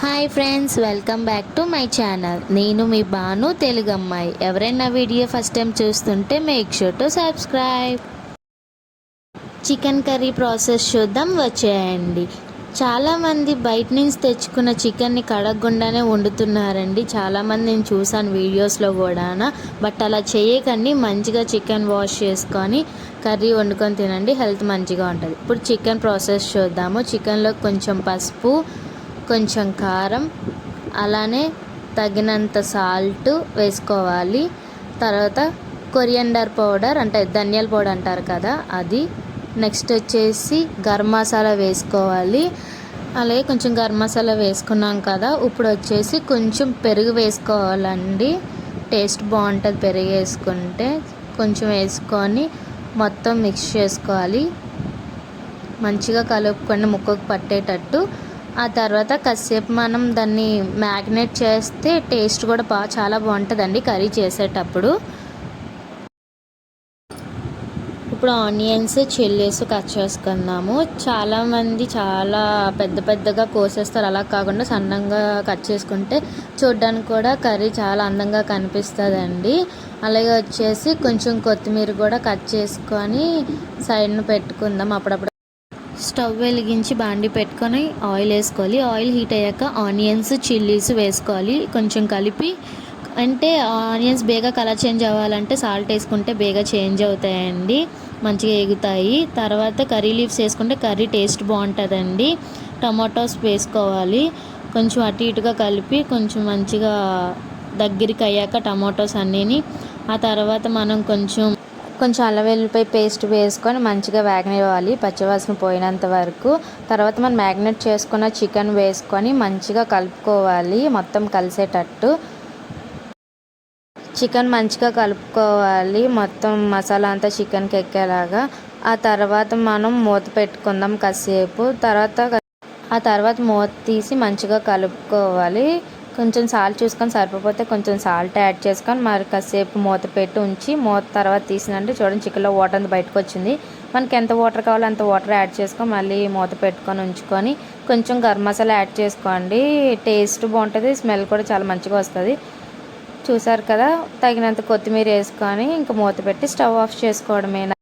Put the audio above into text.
Hi friends, welcome back to my channel. నేను మీ బాను, తెలుగు అమ్మాయి. ఎవరైనా వీడియో ఫస్ట్ టైం చూస్తుంటే make sure to subscribe. Chicken curry process చూద్దాం, వచ్చేయండి. చాలామంది బయట నుంచి తెచ్చుకున్న చికెన్ని కడగకుండానే వండుతున్నారండి. చాలామంది నేను చూసాను వీడియోస్లో కూడా. బట్ అలా చేయకండి, మంచిగా చికెన్ వాష్ చేసుకొని కర్రీ వండుకొని తినండి, హెల్త్ మంచిగా ఉంటుంది. ఇప్పుడు చికెన్ ప్రాసెస్ చూద్దాము. చికెన్లో కొంచెం పసుపు, కొంచెం కారం, అలానే తగినంత సాల్ట్ వేసుకోవాలి. తర్వాత కొరియండర్ పౌడర్ అంటే ధనియాల పౌడర్ అంటారు కదా, అది. నెక్స్ట్ వచ్చేసి గరం మసాలా వేసుకోవాలి. అలాగే కొంచెం గరం మసాలా వేసుకున్నాం కదా, ఇప్పుడు వచ్చేసి కొంచెం పెరుగు వేసుకోవాలండి. టేస్ట్ బాగుంటుంది పెరుగు వేసుకుంటే. కొంచెం వేసుకొని మొత్తం మిక్స్ చేసుకోవాలి. మంచిగా కలుపుకొని ముక్కకు పట్టేటట్టు. ఆ తర్వాత కాసేపు మనం దాన్ని మ్యాగ్నేట్ చేస్తే టేస్ట్ కూడా చాలా బాగుంటుందండి కర్రీ చేసేటప్పుడు. ఇప్పుడు ఆనియన్స్, చిల్లీస్ కట్ చేసుకుందాము. చాలామంది చాలా పెద్ద పెద్దగా కోసేస్తారు, అలా కాకుండా సన్నంగా కట్ చేసుకుంటే చూడ్డానికి కూడా కర్రీ చాలా అందంగా కనిపిస్తుందండి. అలాగే వచ్చేసి కొంచెం కొత్తిమీర కూడా కట్ చేసుకొని సైడ్ను పెట్టుకుందాం. అప్పుడప్పుడు స్టవ్ వెలిగించి బాండి పెట్టుకొని ఆయిల్ వేసుకోవాలి. ఆయిల్ హీట్ అయ్యాక ఆనియన్స్, చిల్లీస్ వేసుకోవాలి. కొంచెం కలిపి, అంటే ఆనియన్స్ బేగా కలర్ చేంజ్ అవ్వాలంటే సాల్ట్ వేసుకుంటే బేగా చేంజ్ అవుతాయండి, మంచిగా ఎగుతాయి. తర్వాత కర్రీ లీవ్స్ వేసుకుంటే కర్రీ టేస్ట్ బాగుంటుందండి. టమాటోస్ వేసుకోవాలి. కొంచెం అటు ఇటుగా కలిపి కొంచెం మంచిగా దగ్గరికి అయ్యాక టమాటోస్ అన్నీని, ఆ తర్వాత మనం కొంచెం అల్లం వెల్లిపాయ పేస్ట్ వేసుకొని మంచిగా వేగనివ్వాలి, పచ్చివాసన పోయినంత వరకు. తర్వాత మనం మ్యాగ్నేట్ చేసుకున్న చికెన్ వేసుకొని మంచిగా కలుపుకోవాలి, మొత్తం కలిసేటట్టు. చికెన్ మంచిగా కలుపుకోవాలి, మొత్తం మసాలా అంతా చికెన్కి ఎక్కేలాగా. ఆ తర్వాత మనం మూత పెట్టుకుందాం కాసేపు. ఆ తర్వాత మూత తీసి మంచిగా కలుపుకోవాలి. కొంచెం సాల్ట్ చూసుకొని సరిపోతే కొంచెం సాల్ట్ యాడ్ చేసుకొని మరి కాసేపు మూత పెట్టి ఉంచి, మూత తర్వాత తీసినంటే చూడండి చికెన్లో వాటర్ అంతా బయటకు వచ్చింది. మనకి ఎంత వాటర్ కావాలో అంత వాటర్ యాడ్ చేసుకొని మళ్ళీ మూత పెట్టుకొని ఉంచుకొని కొంచెం గరం మసాలా యాడ్ చేసుకోండి. టేస్ట్ బాగుంటుంది, స్మెల్ కూడా చాలా మంచిగా వస్తుంది. చూసారు కదా, తగినంత కొత్తిమీర వేసుకొని ఇంకా మూత పెట్టి స్టవ్ ఆఫ్ చేసుకోవడమేనా.